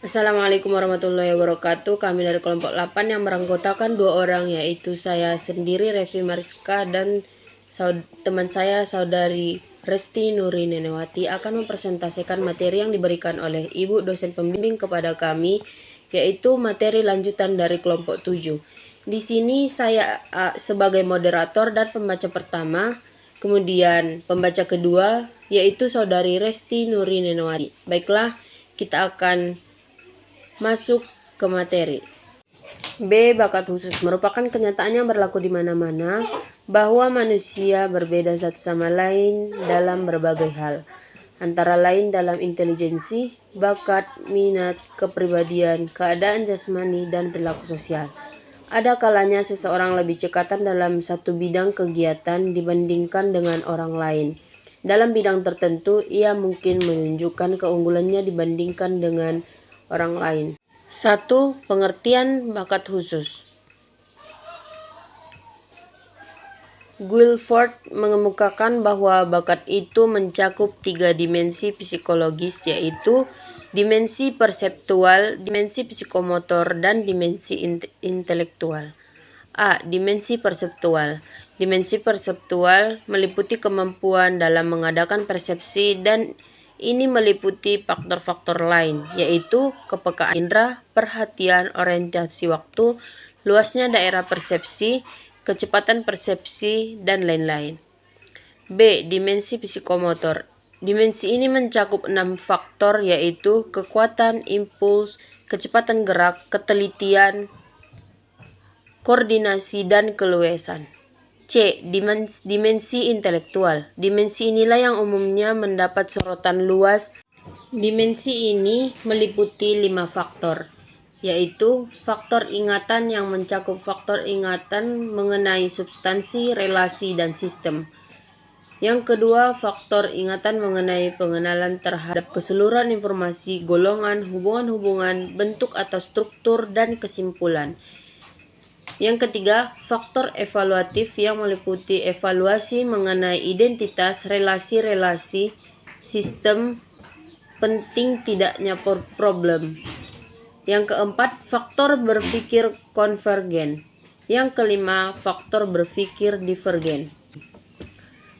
Assalamualaikum warahmatullahi wabarakatuh. Kami dari kelompok 8 yang beranggotakan 2 orang, yaitu saya sendiri Revi Mariska dan teman saya saudari Resti Nuri Nenewati akan mempresentasikan materi yang diberikan oleh Ibu dosen pembimbing kepada kami, yaitu materi lanjutan dari kelompok 7. Di sini saya sebagai moderator dan pembaca pertama, kemudian pembaca kedua yaitu saudari Resti Nuri Nenewati. Baiklah, kita akan masuk ke materi. B. Bakat khusus merupakan kenyataan yang berlaku di mana-mana bahwa manusia berbeda satu sama lain dalam berbagai hal, antara lain dalam intelijensi, bakat, minat, kepribadian, keadaan jasmani, dan perilaku sosial. Ada kalanya seseorang lebih cekatan dalam satu bidang kegiatan dibandingkan dengan orang lain. Dalam bidang tertentu, ia mungkin menunjukkan keunggulannya dibandingkan dengan orang lain. 1. Pengertian bakat khusus. Guilford mengemukakan bahwa bakat itu mencakup 3 dimensi psikologis, yaitu dimensi perseptual, dimensi psikomotor, dan dimensi intelektual. A. Dimensi perseptual. Dimensi perseptual meliputi kemampuan dalam mengadakan persepsi, dan ini meliputi faktor-faktor lain, yaitu kepekaan indera, perhatian, orientasi waktu, luasnya daerah persepsi, kecepatan persepsi, dan lain-lain. B. Dimensi psikomotor. Dimensi ini mencakup 6 faktor, yaitu kekuatan, impuls, kecepatan gerak, ketelitian, koordinasi, dan keluasan. C. Dimensi intelektual. Dimensi inilah yang umumnya mendapat sorotan luas. Dimensi ini meliputi 5 faktor, yaitu faktor ingatan yang mencakup faktor ingatan mengenai substansi, relasi, dan sistem. Yang kedua, faktor ingatan mengenai pengenalan terhadap keseluruhan informasi, golongan, hubungan-hubungan, bentuk atau struktur, dan kesimpulan. Yang ketiga, faktor evaluatif yang meliputi evaluasi mengenai identitas, relasi-relasi, sistem, penting tidaknya problem. Yang keempat, faktor berpikir konvergen. Yang kelima, faktor berpikir divergen.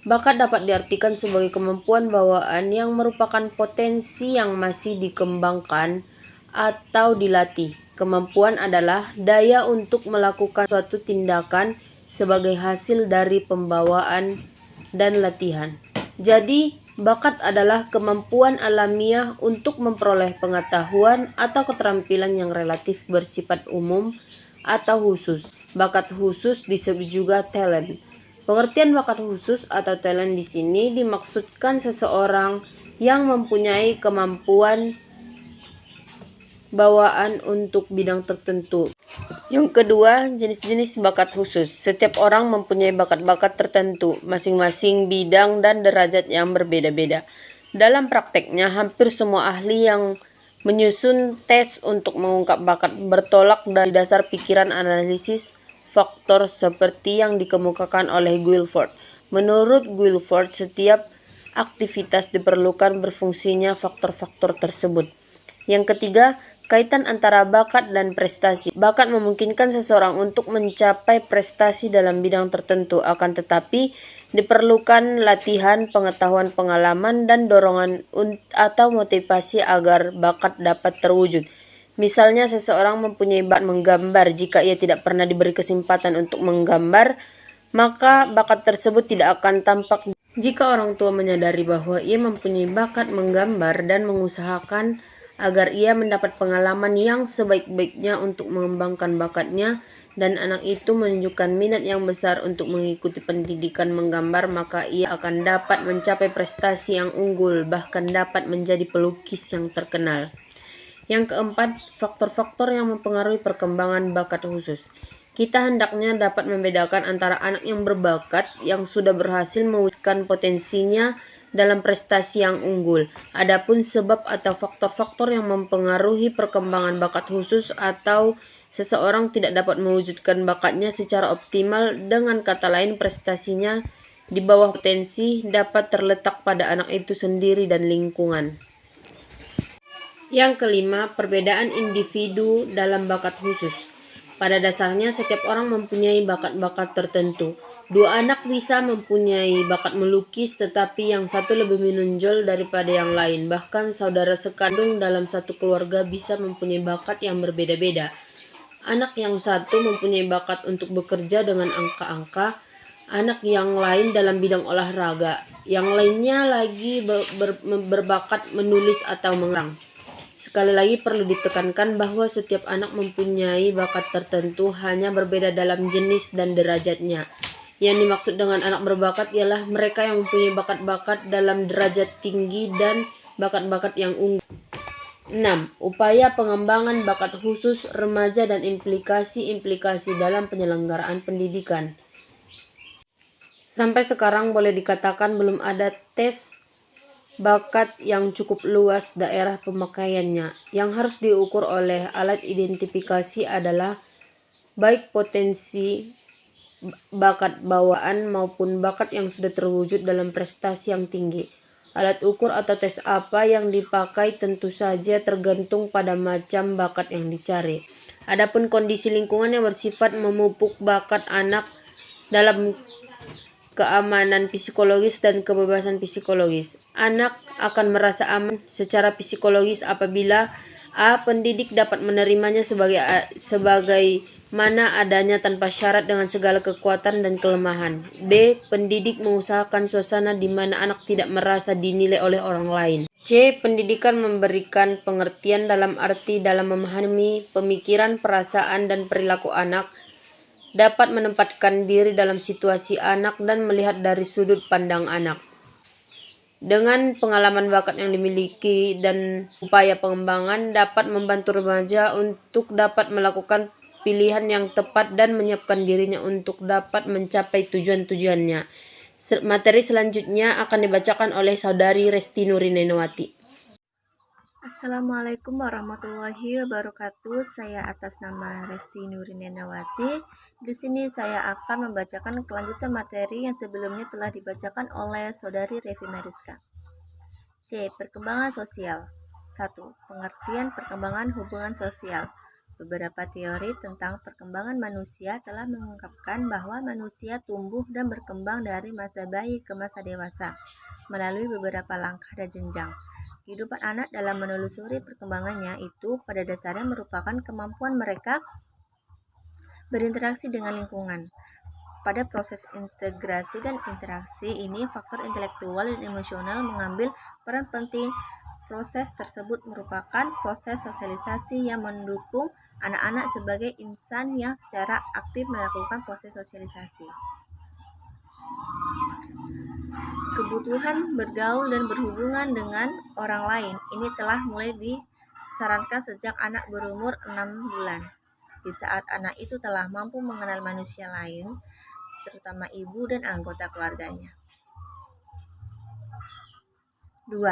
Bakat dapat diartikan sebagai kemampuan bawaan yang merupakan potensi yang masih dikembangkan atau dilatih. Kemampuan adalah daya untuk melakukan suatu tindakan sebagai hasil dari pembawaan dan latihan. Jadi, bakat adalah kemampuan alamiah untuk memperoleh pengetahuan atau keterampilan yang relatif bersifat umum atau khusus. Bakat khusus disebut juga talent. Pengertian bakat khusus atau talent di sini dimaksudkan seseorang yang mempunyai kemampuan bawaan untuk bidang tertentu. Yang kedua, jenis-jenis bakat khusus. Setiap orang mempunyai bakat-bakat tertentu, masing-masing bidang dan derajat yang berbeda-beda. Dalam prakteknya, hampir semua ahli yang menyusun tes untuk mengungkap bakat bertolak dari dasar pikiran analisis faktor seperti yang dikemukakan oleh Guilford. Menurut Guilford, setiap aktivitas diperlukan berfungsinya faktor-faktor tersebut. Yang ketiga, kaitan antara bakat dan prestasi. Bakat memungkinkan seseorang untuk mencapai prestasi dalam bidang tertentu, akan tetapi diperlukan latihan, pengetahuan, pengalaman, dan dorongan atau motivasi agar bakat dapat terwujud. Misalnya, seseorang mempunyai bakat menggambar. Jika ia tidak pernah diberi kesempatan untuk menggambar, maka bakat tersebut tidak akan tampak. Jika orang tua menyadari bahwa ia mempunyai bakat menggambar dan mengusahakan agar ia mendapat pengalaman yang sebaik-baiknya untuk mengembangkan bakatnya, dan anak itu menunjukkan minat yang besar untuk mengikuti pendidikan menggambar, maka ia akan dapat mencapai prestasi yang unggul, bahkan dapat menjadi pelukis yang terkenal. Yang keempat, faktor-faktor yang mempengaruhi perkembangan bakat khusus. Kita hendaknya dapat membedakan antara anak yang berbakat yang sudah berhasil mewujudkan potensinya dalam prestasi yang unggul. Adapun sebab atau faktor-faktor yang mempengaruhi perkembangan bakat khusus atau seseorang tidak dapat mewujudkan bakatnya secara optimal, dengan kata lain prestasinya di bawah potensi, dapat terletak pada anak itu sendiri dan lingkungan. Yang kelima, perbedaan individu dalam bakat khusus. Pada dasarnya, setiap orang mempunyai bakat-bakat tertentu. Dua anak bisa mempunyai bakat melukis, tetapi yang satu lebih menonjol daripada yang lain. Bahkan saudara sekandung dalam satu keluarga bisa mempunyai bakat yang berbeda-beda. Anak yang satu mempunyai bakat untuk bekerja dengan angka-angka, anak yang lain dalam bidang olahraga, yang lainnya lagi berbakat menulis atau mengarang. Sekali lagi perlu ditekankan bahwa setiap anak mempunyai bakat tertentu, hanya berbeda dalam jenis dan derajatnya. Yang dimaksud dengan anak berbakat ialah mereka yang mempunyai bakat-bakat dalam derajat tinggi dan bakat-bakat yang unggul. 6. Upaya pengembangan bakat khusus remaja dan implikasi-implikasi dalam penyelenggaraan pendidikan. Sampai sekarang boleh dikatakan belum ada tes bakat yang cukup luas daerah pemakaiannya. Yang harus diukur oleh alat identifikasi adalah baik potensi bakat bawaan maupun bakat yang sudah terwujud dalam prestasi yang tinggi. Alat ukur atau tes apa yang dipakai tentu saja tergantung pada macam bakat yang dicari. Adapun kondisi lingkungan yang bersifat memupuk bakat anak dalam keamanan psikologis dan kebebasan psikologis. Anak akan merasa aman secara psikologis apabila A. Pendidik dapat menerimanya sebagai mana adanya tanpa syarat dengan segala kekuatan dan kelemahan. B. Pendidik mengusahakan suasana di mana anak tidak merasa dinilai oleh orang lain. C. Pendidikan memberikan pengertian dalam arti dalam memahami pemikiran, perasaan, dan perilaku anak, dapat menempatkan diri dalam situasi anak dan melihat dari sudut pandang anak. Dengan pengalaman bakat yang dimiliki dan upaya pengembangan dapat membantu remaja untuk dapat melakukan pilihan yang tepat dan menyiapkan dirinya untuk dapat mencapai tujuan-tujuannya. Materi selanjutnya akan dibacakan oleh Saudari Resti Nurinenawati. Assalamualaikum warahmatullahi wabarakatuh. Saya atas nama Resti Nurinenawati. Di sini saya akan membacakan kelanjutan materi yang sebelumnya telah dibacakan oleh Saudari Revi Mariska. C. Perkembangan sosial. 1. Pengertian perkembangan hubungan sosial. Beberapa teori tentang perkembangan manusia telah mengungkapkan bahwa manusia tumbuh dan berkembang dari masa bayi ke masa dewasa melalui beberapa langkah dan jenjang. Kehidupan anak dalam menelusuri perkembangannya itu pada dasarnya merupakan kemampuan mereka berinteraksi dengan lingkungan. Pada proses integrasi dan interaksi ini, faktor intelektual dan emosional mengambil peran penting. Proses tersebut merupakan proses sosialisasi yang mendukung anak-anak sebagai insan yang secara aktif melakukan proses sosialisasi. Kebutuhan bergaul dan berhubungan dengan orang lain ini telah mulai disarankan sejak anak berumur 6 bulan. Di saat anak itu telah mampu mengenal manusia lain, terutama ibu dan anggota keluarganya. 2.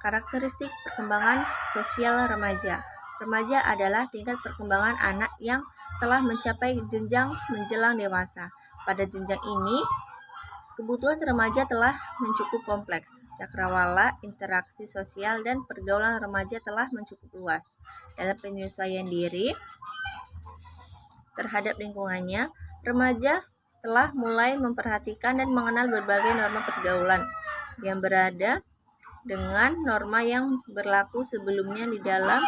Karakteristik perkembangan sosial remaja. Remaja adalah tingkat perkembangan anak yang telah mencapai jenjang menjelang dewasa. Pada jenjang ini, kebutuhan remaja telah mencukup kompleks. Cakrawala, interaksi sosial, dan pergaulan remaja telah mencukup luas. Dalam penyesuaian diri terhadap lingkungannya, remaja telah mulai memperhatikan dan mengenal berbagai norma pergaulan yang berada dengan norma yang berlaku sebelumnya di dalam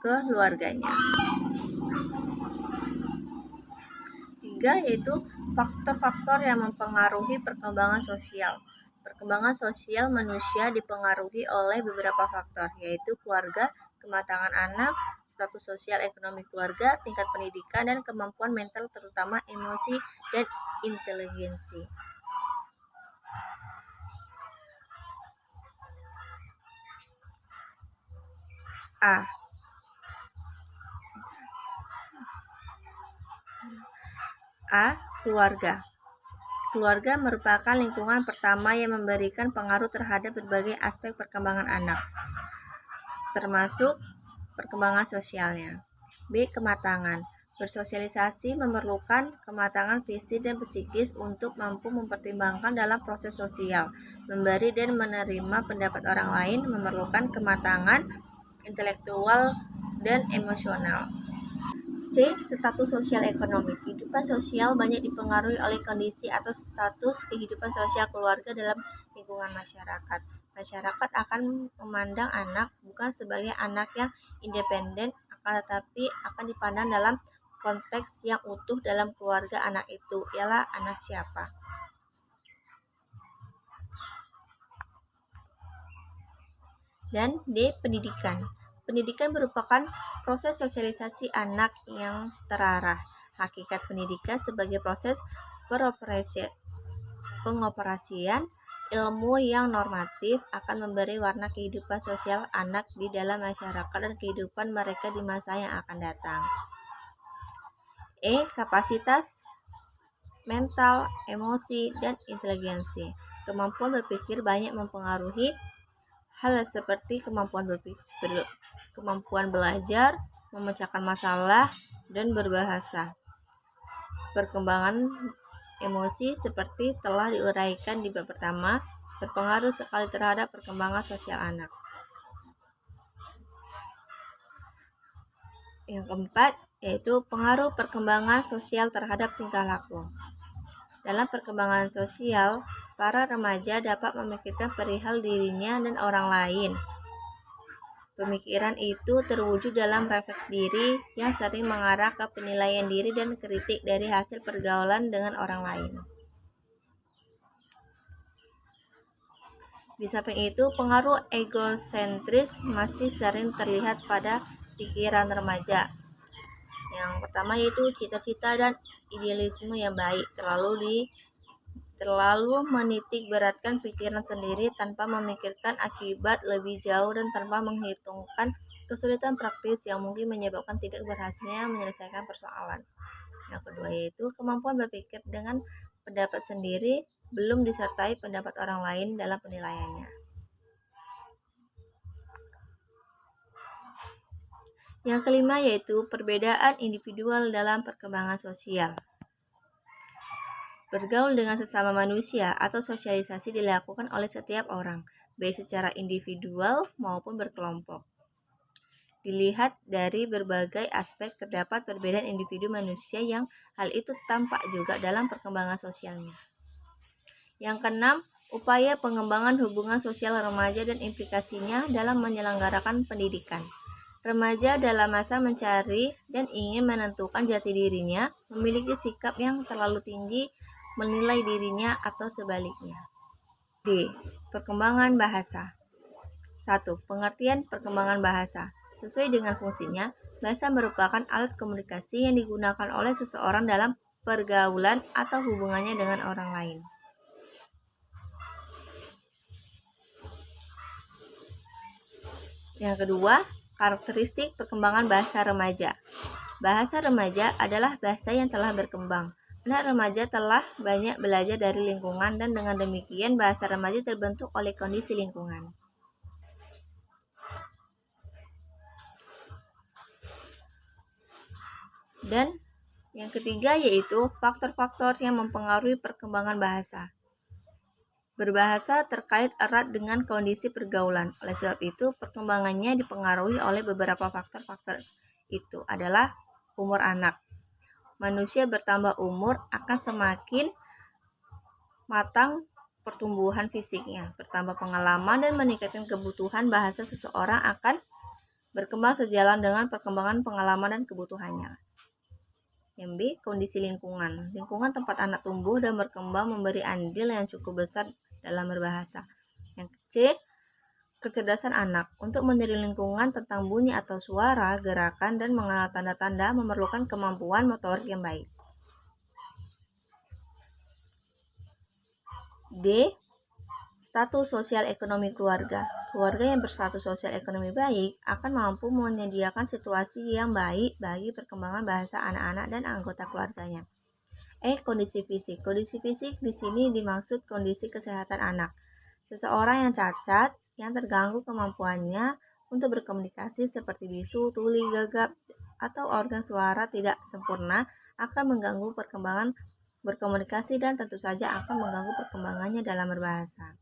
keluarganya. 3. Yaitu faktor-faktor yang mempengaruhi perkembangan sosial. Perkembangan sosial manusia dipengaruhi oleh beberapa faktor, yaitu keluarga, kematangan anak, status sosial ekonomi keluarga, tingkat pendidikan, dan kemampuan mental terutama emosi dan inteligensi. A. Keluarga. Keluarga merupakan lingkungan pertama yang memberikan pengaruh terhadap berbagai aspek perkembangan anak, termasuk perkembangan sosialnya. B. Kematangan. Bersosialisasi memerlukan kematangan fisik dan psikis untuk mampu mempertimbangkan dalam proses sosial. Memberi dan menerima pendapat orang lain memerlukan kematangan intelektual, dan emosional. C. Status sosial ekonomi. Kehidupan sosial banyak dipengaruhi oleh kondisi atau status kehidupan sosial keluarga dalam lingkungan masyarakat. Masyarakat akan memandang anak bukan sebagai anak yang independen, akan tetapi akan dipandang dalam konteks yang utuh dalam keluarga anak itu, ialah anak siapa. Dan D. Pendidikan. Pendidikan merupakan proses sosialisasi anak yang terarah. Hakikat pendidikan sebagai proses pengoperasian ilmu yang normatif akan memberi warna kehidupan sosial anak di dalam masyarakat dan kehidupan mereka di masa yang akan datang. E. Kapasitas mental, emosi, dan inteligensi. Kemampuan berpikir banyak mempengaruhi hal seperti kemampuan belajar, memecahkan masalah, dan berbahasa. Perkembangan emosi seperti telah diuraikan di bab pertama berpengaruh sekali terhadap perkembangan sosial anak. Yang keempat yaitu pengaruh perkembangan sosial terhadap tingkah laku. Dalam perkembangan sosial, para remaja dapat memikirkan perihal dirinya dan orang lain. Pemikiran itu terwujud dalam refleks diri yang sering mengarah ke penilaian diri dan kritik dari hasil pergaulan dengan orang lain. Di samping itu, pengaruh egosentris masih sering terlihat pada pikiran remaja. Yang pertama yaitu cita-cita dan idealisme yang baik, terlalu menitik beratkan pikiran sendiri tanpa memikirkan akibat lebih jauh dan tanpa menghitungkan kesulitan praktis yang mungkin menyebabkan tidak berhasilnya menyelesaikan persoalan. Yang kedua yaitu kemampuan berpikir dengan pendapat sendiri belum disertai pendapat orang lain dalam penilaiannya. Yang kelima yaitu perbedaan individual dalam perkembangan sosial. Bergaul dengan sesama manusia atau sosialisasi dilakukan oleh setiap orang, baik secara individual maupun berkelompok. Dilihat dari berbagai aspek terdapat perbedaan individu manusia yang hal itu tampak juga dalam perkembangan sosialnya. Yang keenam, upaya pengembangan hubungan sosial remaja dan implikasinya dalam menyelenggarakan pendidikan. Remaja dalam masa mencari dan ingin menentukan jati dirinya, memiliki sikap yang terlalu tinggi menilai dirinya atau sebaliknya. D. Perkembangan bahasa. 1. Pengertian perkembangan bahasa. Sesuai dengan fungsinya, bahasa merupakan alat komunikasi yang digunakan oleh seseorang dalam pergaulan atau hubungannya dengan orang lain. Yang kedua, karakteristik perkembangan bahasa remaja. Bahasa remaja adalah bahasa yang telah berkembang. Anak remaja telah banyak belajar dari lingkungan dan dengan demikian bahasa remaja terbentuk oleh kondisi lingkungan. Dan yang ketiga yaitu faktor-faktor yang mempengaruhi perkembangan bahasa. Berbahasa terkait erat dengan kondisi pergaulan. Oleh sebab itu, perkembangannya dipengaruhi oleh beberapa faktor-faktor. Itu adalah umur anak. Manusia bertambah umur akan semakin matang pertumbuhan fisiknya, bertambah pengalaman dan meningkatkan kebutuhan bahasa seseorang akan berkembang sejalan dengan perkembangan pengalaman dan kebutuhannya. Yang B, kondisi lingkungan. Lingkungan tempat anak tumbuh dan berkembang memberi andil yang cukup besar dalam berbahasa. Yang C, kecerdasan anak. Untuk meniru lingkungan tentang bunyi atau suara, gerakan, dan mengenal tanda-tanda memerlukan kemampuan motorik yang baik. D. Status sosial ekonomi keluarga. Keluarga yang berstatus sosial ekonomi baik akan mampu menyediakan situasi yang baik bagi perkembangan bahasa anak-anak dan anggota keluarganya. Kondisi fisik. Kondisi fisik di sini dimaksud kondisi kesehatan anak. Seseorang yang cacat, yang terganggu kemampuannya untuk berkomunikasi seperti bisu, tuli, gagap, atau organ suara tidak sempurna akan mengganggu perkembangan berkomunikasi dan tentu saja akan mengganggu perkembangannya dalam berbahasa.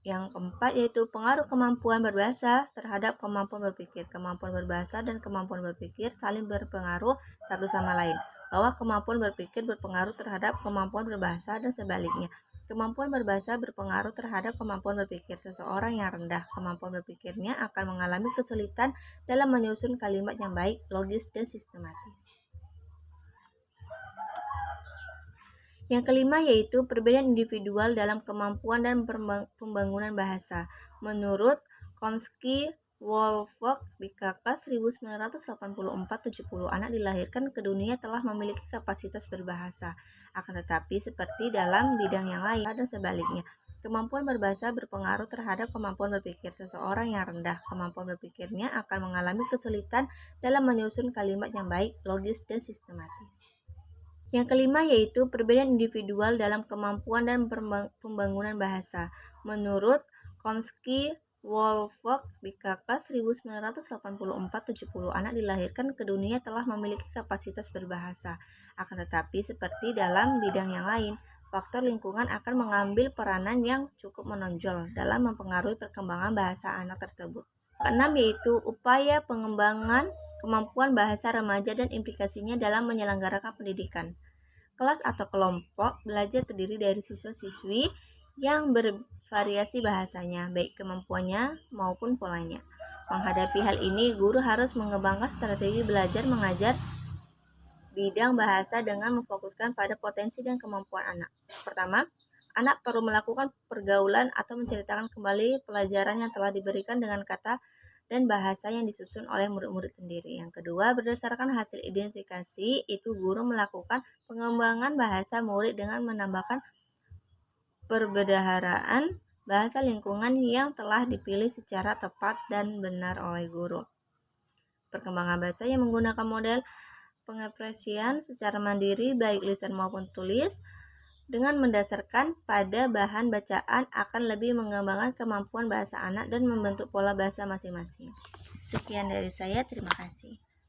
Yang keempat yaitu pengaruh kemampuan berbahasa terhadap kemampuan berpikir. Kemampuan berbahasa dan kemampuan berpikir saling berpengaruh satu sama lain. Bahwa kemampuan berpikir berpengaruh terhadap kemampuan berbahasa dan sebaliknya. Kemampuan berbahasa berpengaruh terhadap kemampuan berpikir. Seseorang yang rendah kemampuan berpikirnya akan mengalami kesulitan dalam menyusun kalimat yang baik, logis, dan sistematis. Yang kelima yaitu perbedaan individual dalam kemampuan dan pembangunan bahasa. Menurut Chomsky, Woolfolk BKK 1984-70 anak dilahirkan ke dunia telah memiliki kapasitas berbahasa. Akan tetapi seperti dalam bidang yang lain dan sebaliknya. Kemampuan berbahasa berpengaruh terhadap kemampuan berpikir. Seseorang yang rendah kemampuan berpikirnya akan mengalami kesulitan dalam menyusun kalimat yang baik, logis, dan sistematis. Yang kelima yaitu perbedaan individual dalam kemampuan dan pembangunan bahasa. Menurut Chomsky, Woolfolk BKK 1984-70 anak dilahirkan ke dunia telah memiliki kapasitas berbahasa. Akan tetapi seperti dalam bidang yang lain, faktor lingkungan akan mengambil peranan yang cukup menonjol dalam mempengaruhi perkembangan bahasa anak tersebut. Keenam yaitu upaya pengembangan kemampuan bahasa remaja dan implikasinya dalam menyelenggarakan pendidikan. Kelas atau kelompok belajar terdiri dari siswa-siswi yang bervariasi bahasanya, baik kemampuannya maupun polanya. Menghadapi hal ini, guru harus mengembangkan strategi belajar mengajar bidang bahasa dengan memfokuskan pada potensi dan kemampuan anak. Pertama, anak perlu melakukan pergaulan atau menceritakan kembali pelajaran yang telah diberikan dengan kata dan bahasa yang disusun oleh murid-murid sendiri. Yang kedua, berdasarkan hasil identifikasi, itu guru melakukan pengembangan bahasa murid dengan menambahkan perbendaharaan bahasa lingkungan yang telah dipilih secara tepat dan benar oleh guru. Perkembangan bahasa yang menggunakan model pengekspresian secara mandiri baik lisan maupun tulis dengan mendasarkan pada bahan bacaan akan lebih mengembangkan kemampuan bahasa anak dan membentuk pola bahasa masing-masing. Sekian dari saya, terima kasih.